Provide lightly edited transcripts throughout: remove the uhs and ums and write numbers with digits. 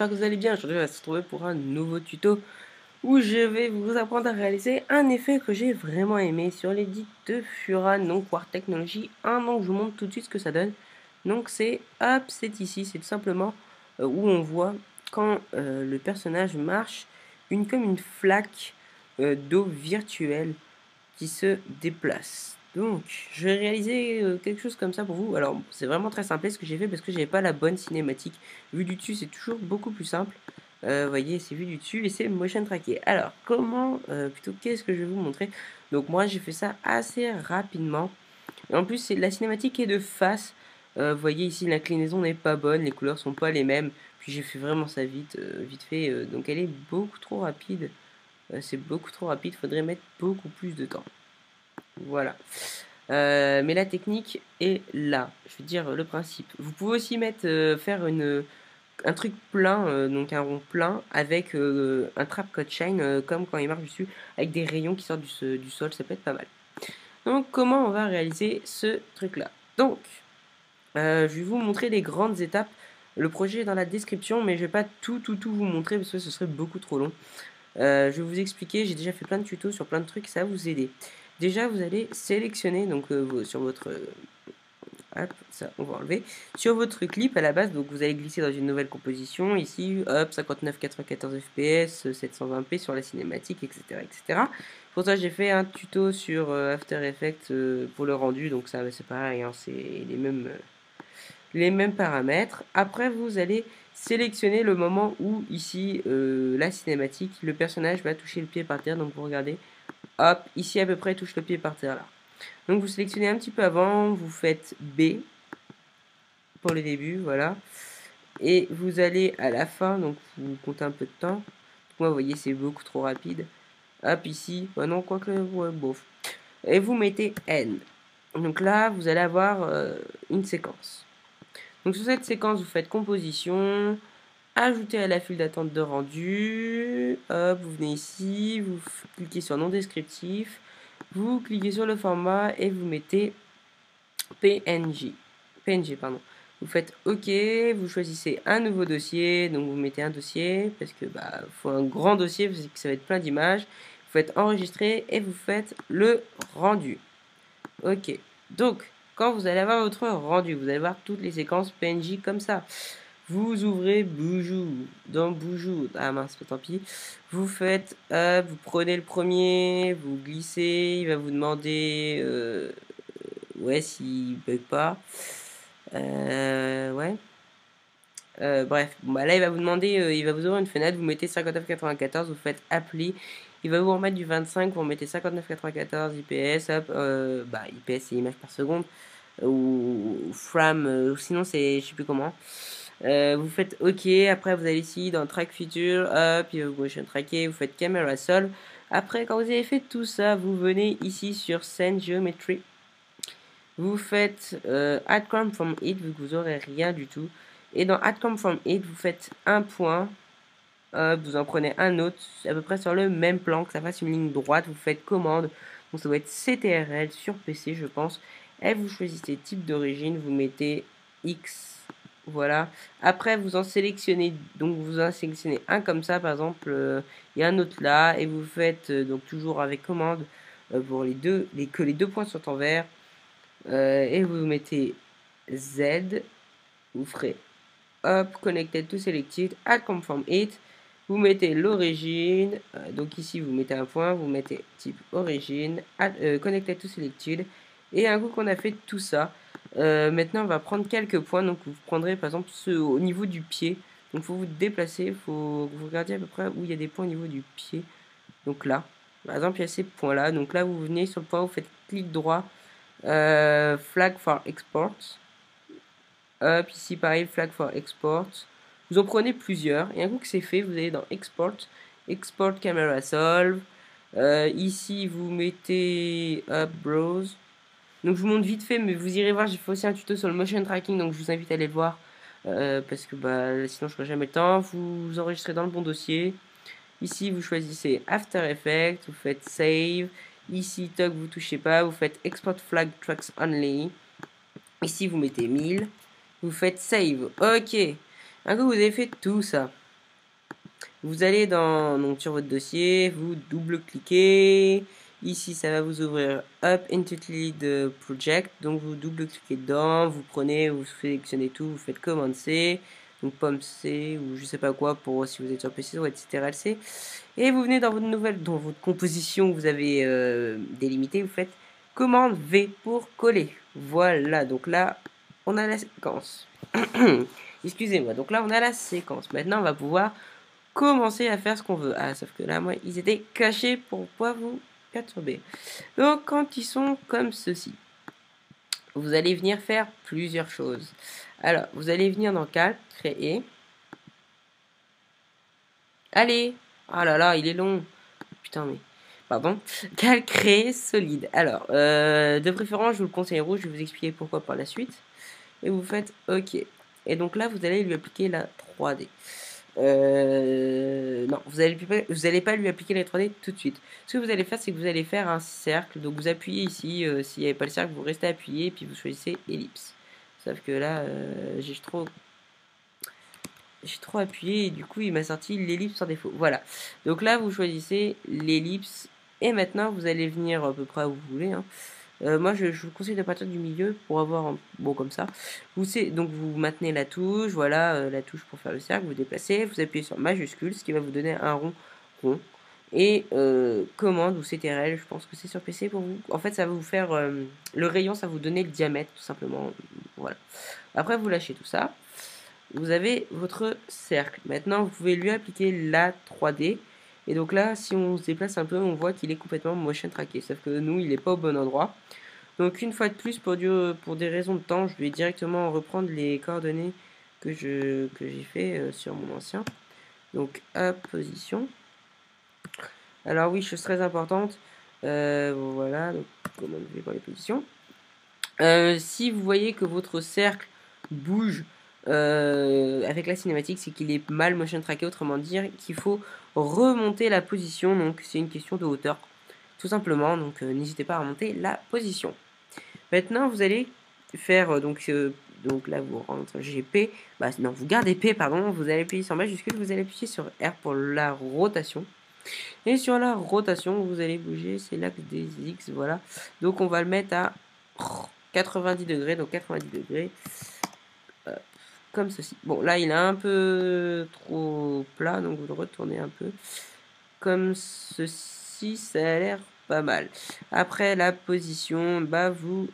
j'espère que vous allez bien. Aujourd'hui on va se retrouver pour un nouveau tuto où je vais vous apprendre à réaliser un effet que j'ai vraiment aimé sur l'édit de Fura, donc War Technology 1. Donc je vous montre tout de suite ce que ça donne. Donc c'est hop, c'est ici, c'est tout simplement où on voit quand le personnage marche comme une flaque d'eau virtuelle qui se déplace. Donc, je vais réaliser quelque chose comme ça pour vous. Alors, c'est vraiment très simple ce que j'ai fait parce que j'avais pas la bonne cinématique. Vu du dessus, c'est toujours beaucoup plus simple. Vous voyez, c'est vu du dessus et c'est motion tracké. Alors, plutôt, qu'est-ce que je vais vous montrer? Donc, moi, j'ai fait ça assez rapidement. Et en plus, c'est la cinématique est de face. Vous voyez ici, l'inclinaison n'est pas bonne, les couleurs sont pas les mêmes. Puis j'ai fait vraiment ça vite fait. Donc, elle est beaucoup trop rapide. C'est beaucoup trop rapide, faudrait mettre beaucoup plus de temps. Voilà. Mais la technique est là. Je veux dire le principe. Vous pouvez aussi faire un truc plein, donc un rond plein, avec un trap cut shine, comme quand il marche dessus, avec des rayons qui sortent du sol, ça peut être pas mal. Donc comment on va réaliser ce truc-là? Donc, je vais vous montrer les grandes étapes. Le projet est dans la description, mais je vais pas tout vous montrer parce que ce serait beaucoup trop long. Je vais vous expliquer, j'ai déjà fait plein de tutos sur plein de trucs, ça va vous aider. Déjà, vous allez sélectionner donc sur votre hop, ça on va enlever sur votre clip à la base, donc vous allez glisser dans une nouvelle composition ici, hop, 59-94 fps, 720p sur la cinématique, etc. Pour ça, j'ai fait un tuto sur After Effects pour le rendu, donc ça c'est pareil, hein, c'est les mêmes paramètres. Après, vous allez sélectionner le moment où ici la cinématique, le personnage va toucher le pied par terre. Donc vous regardez, hop, ici à peu près il touche le pied par terre là. Donc vous sélectionnez un petit peu avant, vous faites B pour le début, voilà. Et vous allez à la fin, donc vous comptez un peu de temps. Moi, vous voyez, c'est beaucoup trop rapide. Hop, ici, bah non, quoique, ouais, bof. Et vous mettez N. Donc là, vous allez avoir une séquence. Donc sur cette séquence, vous faites composition, ajouter à la file d'attente de rendu, hop, vous venez ici, vous cliquez sur non descriptif, vous cliquez sur le format et vous mettez PNG, pardon. Vous faites OK, vous choisissez un nouveau dossier, donc vous mettez un dossier, parce que faut un grand dossier, parce que ça va être plein d'images. Vous faites enregistrer et vous faites le rendu. OK, donc quand vous allez avoir votre rendu, vous allez voir toutes les séquences PNJ comme ça. Vous ouvrez Boujou, dans Boujou, ah mince, tant pis. Vous faites, vous prenez le premier, vous glissez, il va vous demander, ouais, s'il bug pas. Ouais. Bref, bon, là il va vous demander, il va vous ouvrir une fenêtre, vous mettez 5994, vous faites appli, il va vous remettre du 25, vous remettez 5994 IPS, hop, IPS c'est image par seconde, ou frame, sinon c'est je sais plus comment. Vous faites OK, après vous allez ici dans Track Feature, hop, il va vous motion tracker, vous faites Camera Solve. Après, quand vous avez fait tout ça, vous venez ici sur Scene Geometry. Vous faites Add Come From It, vu que vous n'aurez rien du tout. Et dans Add Come From It, vous faites un point, vous en prenez un autre, à peu près sur le même plan, que ça fasse une ligne droite, vous faites commande. Donc ça doit être CTRL sur PC, je pense. Et vous choisissez type d'origine, vous mettez X. Voilà. Après, vous en sélectionnez, donc vous en sélectionnez un comme ça, par exemple, il y a un autre là, et vous faites donc toujours avec commande pour que les deux points soient en vert. Et vous mettez Z, vous ferez hop, connected to selected, add conform it, vous mettez l'origine, donc ici vous mettez un point, vous mettez type origine, connected to selected, et un coup qu'on a fait tout ça, maintenant on va prendre quelques points, donc vous prendrez par exemple ceux au niveau du pied, donc il faut vous déplacer, il faut que vous regardiez à peu près où il y a des points au niveau du pied, donc là, par exemple il y a ces points là, donc là vous venez sur le point, vous faites clic droit, flag for export. Hop, ici pareil, flag for export. Vous en prenez plusieurs. Et un coup que c'est fait, vous allez dans export, export camera solve. Ici, vous mettez up browse. Donc je vous montre vite fait, mais vous irez voir. J'ai fait aussi un tuto sur le motion tracking, donc je vous invite à aller le voir parce que sinon je n'aurai jamais le temps. Vous enregistrez dans le bon dossier. Ici, vous choisissez After Effects, vous faites Save. Ici, toc, vous touchez pas, vous faites Export Flag Tracks Only. Ici, vous mettez 1000. Vous faites Save. Ok. Un coup, vous avez fait tout ça. Vous allez donc sur votre dossier, vous double-cliquez. Ici, ça va vous ouvrir Up into Lead Project. Donc, vous double-cliquez dedans, vous prenez, vous sélectionnez tout, vous faites Commande C, donc pomme C ou je sais pas quoi pour si vous êtes sur PC ou etc. Et vous venez dans votre composition que vous avez délimitée, vous faites Commande V pour coller. Voilà, donc là, on a la séquence. Excusez-moi, donc là, on a la séquence. Maintenant, on va pouvoir commencer à faire ce qu'on veut. Ah, sauf que là, moi, ils étaient cachés pour pas vous perturber. Donc, quand ils sont comme ceci, vous allez venir faire plusieurs choses. Alors, vous allez venir dans Calque, créer. Allez! Oh là là, il est long. Putain, mais... Pardon. Calque, créer, solide. Alors, de préférence, je vous le conseille rouge. Je vais vous expliquer pourquoi par la suite. Et vous faites OK. Et donc là, vous allez lui appliquer la 3D. Non, vous allez pas lui appliquer les 3D tout de suite. Ce que vous allez faire, c'est que vous allez faire un cercle. Donc vous appuyez ici. S'il n'y avait pas le cercle, vous restez appuyé. Puis vous choisissez ellipse. Sauf que là, j'ai trop appuyé. Et du coup, il m'a sorti l'ellipse par défaut. Voilà. Donc là, vous choisissez l'ellipse. Et maintenant, vous allez venir à peu près où vous voulez. Hein. Moi, je vous conseille de partir du milieu pour avoir un bon comme ça. Donc, vous maintenez la touche, voilà, la touche pour faire le cercle, vous déplacez, vous appuyez sur majuscule, ce qui va vous donner un rond rond. Et commande ou CTRL, je pense que c'est sur PC pour vous. En fait, ça va vous faire le rayon, ça va vous donner le diamètre tout simplement. Voilà. Après, vous lâchez tout ça. Vous avez votre cercle. Maintenant, vous pouvez lui appliquer la 3D. Et donc là, si on se déplace un peu, on voit qu'il est complètement motion tracké. Sauf que nous, il n'est pas au bon endroit. Donc une fois de plus, pour des raisons de temps, je vais directement reprendre les coordonnées que j'ai fait sur mon ancien. Donc à position. Alors oui, chose très importante. Voilà, donc comment on fait pour les positions. Si vous voyez que votre cercle bouge avec la cinématique, c'est qu'il est mal motion tracké, autrement dire qu'il faut remonter la position. Donc c'est une question de hauteur, tout simplement. Donc n'hésitez pas à remonter la position. Maintenant, vous allez faire donc là vous rentrez GP, non, vous gardez P, pardon, vous allez appuyer sur majuscule, vous allez appuyer sur R pour la rotation. Et sur la rotation, vous allez bouger, c'est l'axe des X, voilà. Donc on va le mettre à 90 degrés, donc 90 degrés, comme ceci. Bon, là il est un peu trop plat, donc vous le retournez un peu, comme ceci, ça a l'air pas mal. Après la position, vous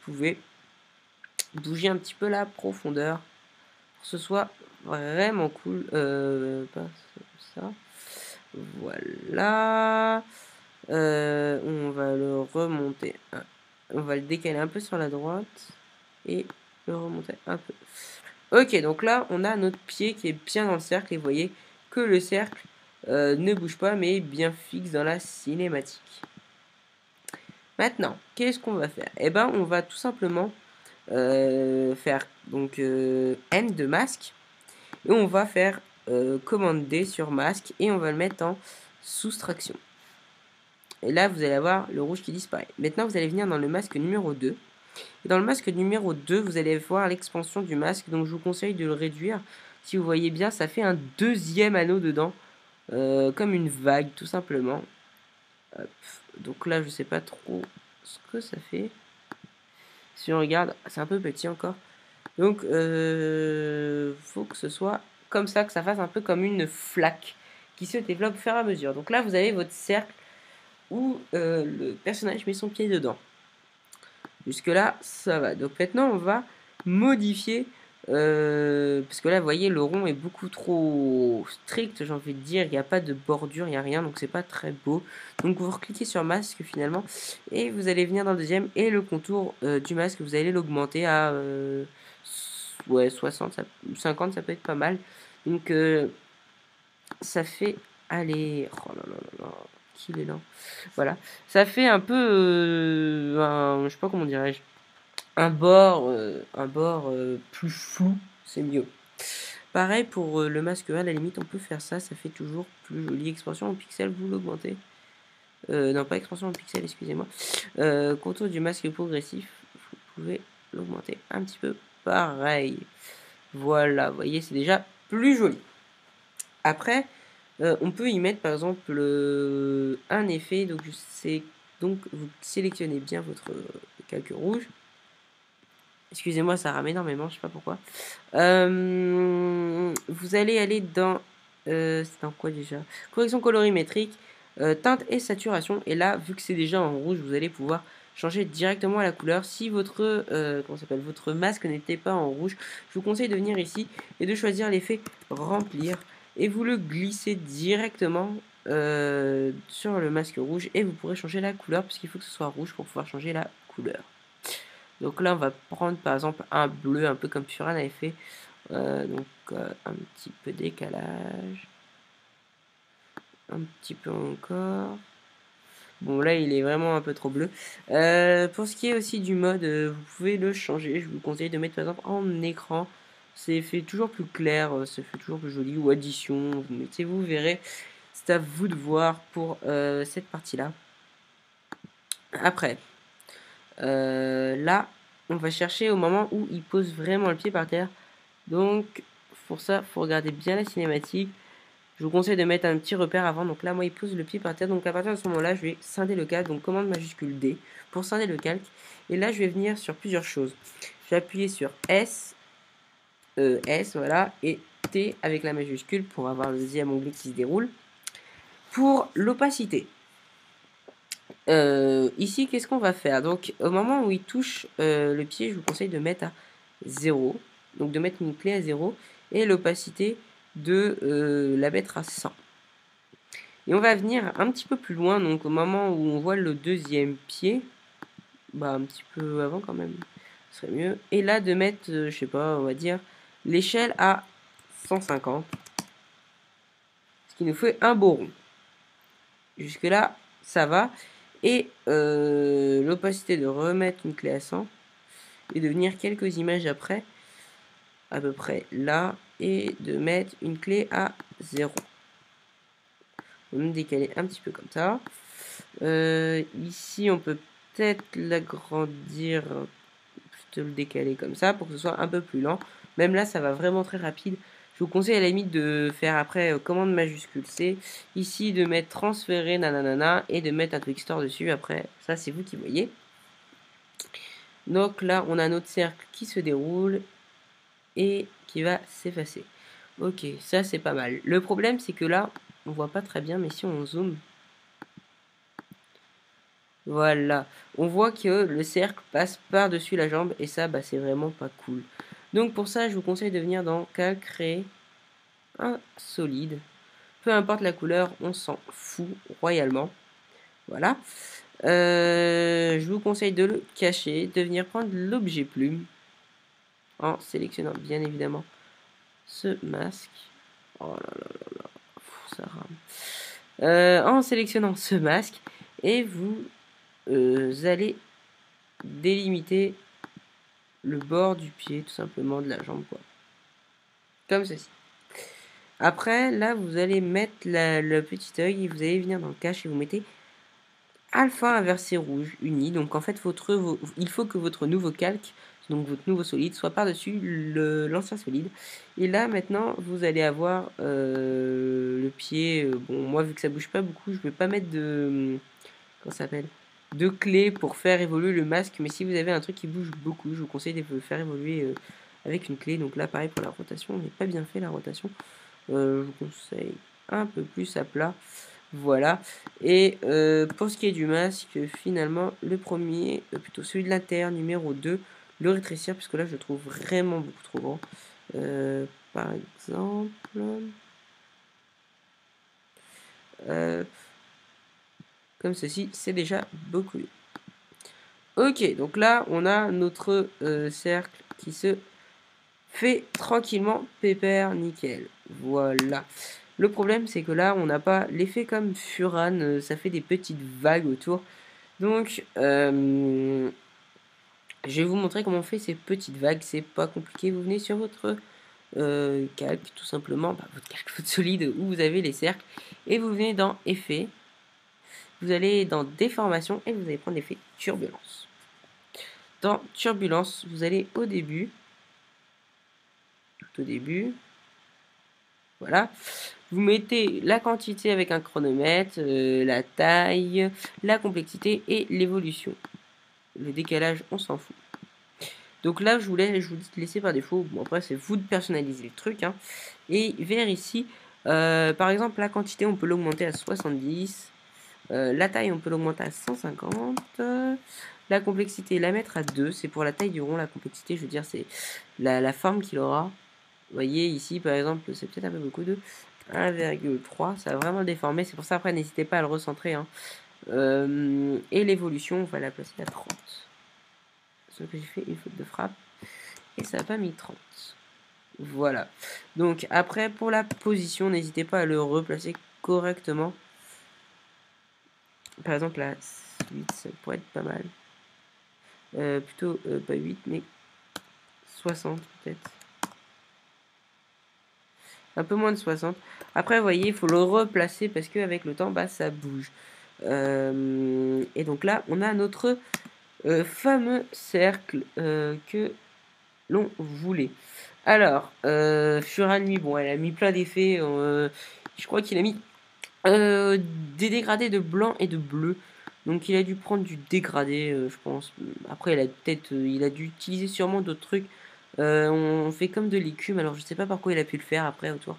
pouvez bouger un petit peu la profondeur pour que ce soit vraiment cool. Pas ça. Voilà. On va le remonter. On va le décaler un peu sur la droite et le remonter un peu. Ok, donc là, on a notre pied qui est bien dans le cercle et vous voyez que le cercle ne bouge pas mais est bien fixe dans la cinématique. Maintenant, qu'est-ce qu'on va faire? Eh ben, on va tout simplement faire donc M de masque et on va faire commande D sur masque et on va le mettre en soustraction. Et là, vous allez avoir le rouge qui disparaît. Maintenant, vous allez venir dans le masque numéro 2. Et dans le masque numéro 2, vous allez voir l'expansion du masque. Donc, je vous conseille de le réduire. Si vous voyez bien, ça fait un deuxième anneau dedans. Comme une vague, tout simplement. Hop. Donc là, je sais pas trop ce que ça fait. Si on regarde, c'est un peu petit encore. Donc, faut que ce soit comme ça, que ça fasse un peu comme une flaque qui se développe au fur et à mesure. Donc là, vous avez votre cercle où le personnage met son pied dedans. Jusque là, ça va. Donc maintenant, on va modifier, parce que là, vous voyez, le rond est beaucoup trop strict, j'ai envie de dire. Il n'y a pas de bordure, il n'y a rien, donc c'est pas très beau. Donc vous recliquez sur masque finalement, et vous allez venir dans le deuxième, et le contour du masque, vous allez l'augmenter à 60, 50, ça peut être pas mal. Donc ça fait, allez, oh là là là là. Qu'il est lent. Voilà. Ça fait un peu je sais pas comment dirais-je. Un bord plus flou, c'est mieux. Pareil pour le masque A, à la limite on peut faire ça, ça fait toujours plus joli. Expansion en pixels, vous l'augmentez. Non, pas expansion en pixels, excusez-moi. Contour du masque progressif, vous pouvez l'augmenter un petit peu pareil. Voilà, vous voyez, c'est déjà plus joli. Après, On peut y mettre par exemple un effet, donc vous sélectionnez bien votre calque rouge. Excusez-moi, ça rame énormément, je sais pas pourquoi. Vous allez aller dans... c'est dans quoi déjà? Correction colorimétrique, teinte et saturation. Et là, vu que c'est déjà en rouge, vous allez pouvoir changer directement la couleur. Si votre, votre masque n'était pas en rouge, je vous conseille de venir ici et de choisir l'effet remplir. Et vous le glissez directement sur le masque rouge. Et vous pourrez changer la couleur, puisqu'il faut que ce soit rouge pour pouvoir changer la couleur. Donc là, on va prendre par exemple un bleu, un peu comme Furan avait fait. Un petit peu décalage. Un petit peu encore. Bon, là, il est vraiment un peu trop bleu. Pour ce qui est aussi du mode, vous pouvez le changer. Je vous conseille de mettre par exemple en écran. C'est fait toujours plus clair, ça fait toujours plus joli. Ou addition, vous mettez, vous verrez. C'est à vous de voir pour cette partie-là. Après, là, on va chercher au moment où il pose vraiment le pied par terre. Donc, pour ça, il faut regarder bien la cinématique. Je vous conseille de mettre un petit repère avant. Donc là, moi, il pose le pied par terre. Donc à partir de ce moment-là, je vais scinder le calque. Donc commande majuscule D pour scinder le calque. Et là, je vais venir sur plusieurs choses. Je vais appuyer sur S, S, voilà, et T avec la majuscule pour avoir le deuxième onglet qui se déroule. Pour l'opacité. Ici, qu'est-ce qu'on va faire? Donc, au moment où il touche le pied, je vous conseille de mettre à 0. Donc, de mettre une clé à 0. Et l'opacité de la mettre à 100. Et on va venir un petit peu plus loin. Donc, au moment où on voit le deuxième pied, bah, un petit peu avant quand même, ce serait mieux. Et là, de mettre, je sais pas, on va dire, l'échelle à 150. Ce qui nous fait un beau rond. Jusque là, ça va. Et l'opacité de remettre une clé à 100 et de venir quelques images après, à peu près là, et de mettre une clé à 0. On va me décaler un petit peu comme ça. Ici, on peut peut-être l'agrandir, plutôt le décaler comme ça pour que ce soit un peu plus lent. Même là, ça va vraiment très rapide. Je vous conseille à la limite de faire après commande majuscule C. Ici, de mettre transférer nanana et de mettre un Twixtor dessus. Après, ça, c'est vous qui voyez. Donc là, on a notre cercle qui se déroule et qui va s'effacer. Ok, ça, c'est pas mal. Le problème, c'est que là, on voit pas très bien, mais si on zoome, voilà, on voit que le cercle passe par-dessus la jambe et ça, bah, c'est vraiment pas cool. Donc pour ça, je vous conseille de venir dans Calque, créer un solide. Peu importe la couleur, on s'en fout royalement. Voilà. Je vous conseille de le cacher, de venir prendre l'objet plume en sélectionnant bien évidemment ce masque. Oh là là là là, ça rame. En sélectionnant ce masque et vous allez délimiter le bord du pied, tout simplement, de la jambe, quoi. Comme ceci. Après, là, vous allez mettre le petit œil et vous allez venir dans le cache et vous mettez alpha inversé rouge uni. Donc, en fait, il faut que votre nouveau calque, donc votre nouveau solide, soit par-dessus l'ancien solide. Et là, maintenant, vous allez avoir le pied. Bon, moi, vu que ça bouge pas beaucoup, je ne vais pas mettre de... Comment ça s'appelle? De clés pour faire évoluer le masque, mais si vous avez un truc qui bouge beaucoup, je vous conseille de le faire évoluer avec une clé. Donc là, pareil pour la rotation, on n'est pas bien fait la rotation. Je vous conseille un peu plus à plat. Voilà. Et pour ce qui est du masque, finalement, le premier, plutôt celui de l'intérieur, numéro 2, le rétrécir, puisque là, je le trouve vraiment beaucoup trop grand. Par exemple... comme ceci, c'est déjà beaucoup mieux. Ok, donc là, on a notre cercle qui se fait tranquillement, pépère, nickel. Voilà. Le problème, c'est que là, on n'a pas l'effet comme Furan, ça fait des petites vagues autour. Donc, je vais vous montrer comment on fait ces petites vagues. C'est pas compliqué. Vous venez sur votre calque, tout simplement, votre calque, votre solide, où vous avez les cercles, et vous venez dans Effet. Vous allez dans Déformation et vous allez prendre l'effet Turbulence. Dans Turbulence, vous allez au début. Voilà. Vous mettez la quantité avec un chronomètre, la taille, la complexité et l'évolution. Le décalage, on s'en fout. Donc là, je vous dis de laisser par défaut. Bon, après, c'est vous de personnaliser le truc. Hein. Et vers ici, par exemple, la quantité, on peut l'augmenter à 70. La taille, on peut l'augmenter à 150. La complexité, la mettre à 2. C'est pour la taille du rond. La complexité, je veux dire, c'est la forme qu'il aura. Vous voyez, ici, par exemple, c'est peut-être un peu beaucoup de 1,3. Ça va vraiment déformer. C'est pour ça, après, n'hésitez pas à le recentrer. Hein. Et l'évolution, on va la placer à 30. Sauf que j'ai fait une faute de frappe. Et ça n'a pas mis 30. Voilà. Donc, après, pour la position, n'hésitez pas à le replacer correctement. Par exemple, là, 8, ça pourrait être pas mal. Plutôt, pas 8, mais 60 peut-être. Un peu moins de 60. Après, vous voyez, il faut le replacer parce qu'avec le temps, bah, ça bouge. Et donc là, on a notre fameux cercle que l'on voulait. Alors, Furanui, bon, elle a mis plein d'effets. Je crois qu'il a mis des dégradés de blanc et de bleu. Donc il a dû prendre du dégradé, je pense. Après, il a dû utiliser sûrement d'autres trucs. On fait comme de l'écume, alors je sais pas pourquoi il a pu le faire après autour.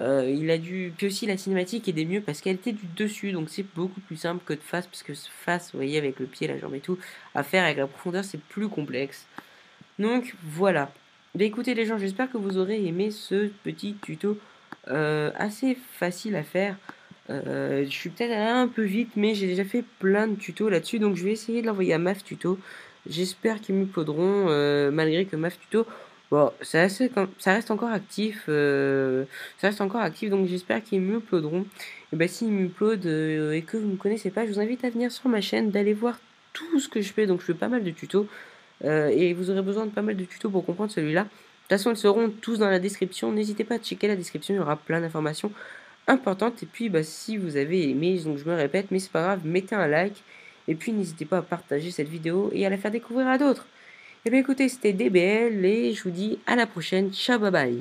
Il a dû. Puis aussi la cinématique est des mieux parce qu'elle était du dessus, donc c'est beaucoup plus simple que de face, parce que face, vous voyez, avec le pied, la jambe et tout, à faire avec la profondeur, c'est plus complexe. Donc voilà. Bah, écoutez les gens, j'espère que vous aurez aimé ce petit tuto assez facile à faire. Je suis peut-être allé un peu vite, mais j'ai déjà fait plein de tutos là-dessus, donc je vais essayer de l'envoyer à MAF Tuto. J'espère qu'ils m'uploaderont, malgré que MAF Tuto, bon, ça reste encore actif, donc j'espère qu'ils m'uploaderont. Et bah s'ils m'uploadent et que vous ne me connaissez pas, je vous invite à venir sur ma chaîne, d'aller voir tout ce que je fais. Donc je fais pas mal de tutos, et vous aurez besoin de pas mal de tutos pour comprendre celui-là. De toute façon, ils seront tous dans la description. N'hésitez pas à checker la description, il y aura plein d'informations importante. Et puis bah, si vous avez aimé, donc je me répète, mais c'est pas grave, mettez un like et puis n'hésitez pas à partager cette vidéo et à la faire découvrir à d'autres. Et bien écoutez, c'était DBL et je vous dis à la prochaine, ciao, bye bye.